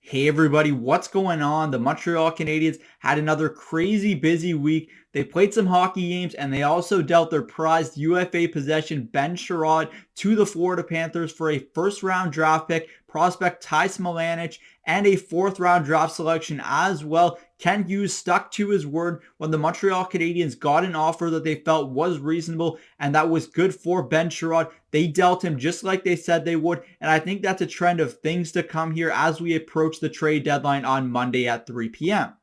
Hey everybody, what's going on? The Montreal Canadiens had another crazy busy week. They played some hockey games and they also dealt their prized UFA possession Ben Chiarot to the Florida Panthers for a first round draft pick, prospect Ty Smilanic, and a fourth round draft selection as well. Ken Hughes stuck to his word when the Montreal Canadiens got an offer that they felt was reasonable and that was good for Ben Chiarot. They dealt him just like they said they would, and I think that's a trend of things to come here as we approach the trade deadline on Monday at 3 p.m.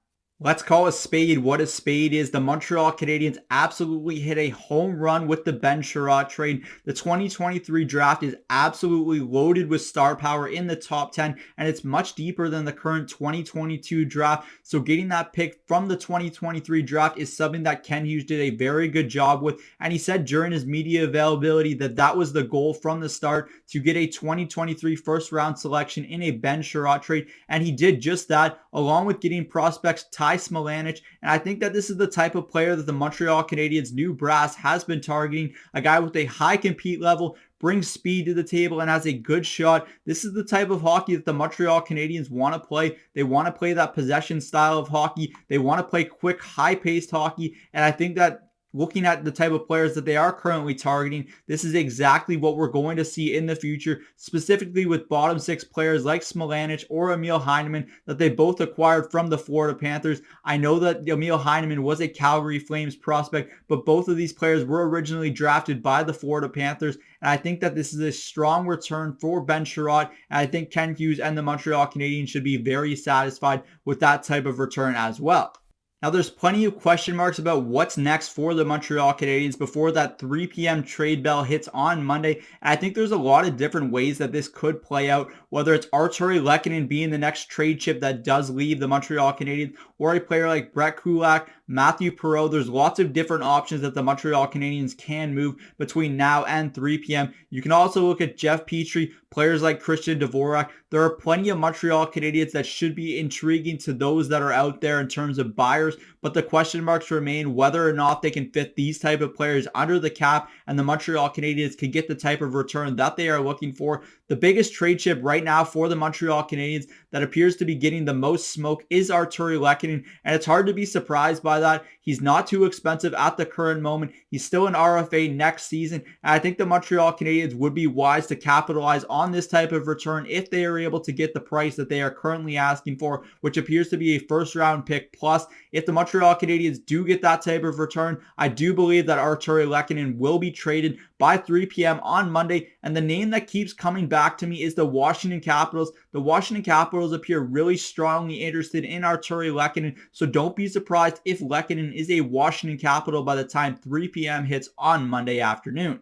Let's call a spade what a spade is. The Montreal Canadiens absolutely hit a home run with the Ben Chiarot trade. The 2023 draft is absolutely loaded with star power in the top 10, and it's much deeper than the current 2022 draft. So getting that pick from the 2023 draft is something that Ken Hughes did a very good job with, and he said during his media availability that that was the goal from the start, to get a 2023 first round selection in a Ben Chiarot trade, and he did just that, along with getting prospects Ty Smilanic. And I think that this is the type of player that the Montreal Canadiens' new brass has been targeting, a guy with a high compete level, brings speed to the table, and has a good shot. This is the type of hockey that the Montreal Canadiens want to play. They want to play that possession style of hockey. They want to play quick, high-paced hockey, and I think that looking at the type of players that they are currently targeting, this is exactly what we're going to see in the future, specifically with bottom six players like Smilanic or Emil Heineman that they both acquired from the Florida Panthers. I know that Emil Heineman was a Calgary Flames prospect, but both of these players were originally drafted by the Florida Panthers, and I think that this is a strong return for Ben Chiarot, and I think Ken Hughes and the Montreal Canadiens should be very satisfied with that type of return as well. Now, there's plenty of question marks about what's next for the Montreal Canadiens before that 3 p.m. trade bell hits on Monday. And I think there's a lot of different ways that this could play out, whether it's Artturi Lehkonen being the next trade chip that does leave the Montreal Canadiens, or a player like Brett Kulak, Matthew Perreault. There's lots of different options that the Montreal Canadiens can move between now and 3 p.m. You can also look at Jeff Petrie, players like Christian Dvorak. There are plenty of Montreal Canadiens that should be intriguing to those that are out there in terms of buyers, but the question marks remain whether or not they can fit these type of players under the cap and the Montreal Canadiens can get the type of return that they are looking for. The biggest trade chip right now for the Montreal Canadiens that appears to be getting the most smoke is Artturi Lehkonen, and it's hard to be surprised by that. He's not too expensive at the current moment. He's still an RFA next season, and I think the Montreal Canadiens would be wise to capitalize on this type of return if they are able to get the price that they are currently asking for, which appears to be a first round pick plus. If the Montreal Canadiens do get that type of return, I do believe that Artturi Lehkonen will be traded by 3 p.m. on Monday, and the name that keeps coming back to me is the Washington Capitals. The Washington Capitals appear really strongly interested in Artturi Lehkonen, so don't be surprised if Lehkonen is a Washington Capital by the time 3 p.m. hits on Monday afternoon.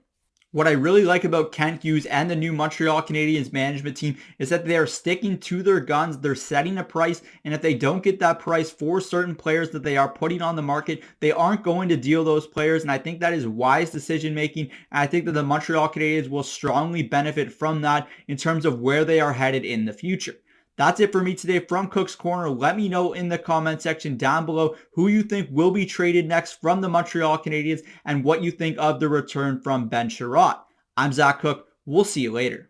What I really like about Ken Hughes and the new Montreal Canadiens management team is that they are sticking to their guns. They're setting a price, and if they don't get that price for certain players that they are putting on the market, they aren't going to deal those players, and I think that is wise decision making, and I think that the Montreal Canadiens will strongly benefit from that in terms of where they are headed in the future. That's it for me today from Cook's Corner. Let me know in the comment section down below who you think will be traded next from the Montreal Canadiens and what you think of the return from Ben Chiarot. I'm Zach Cook. We'll see you later.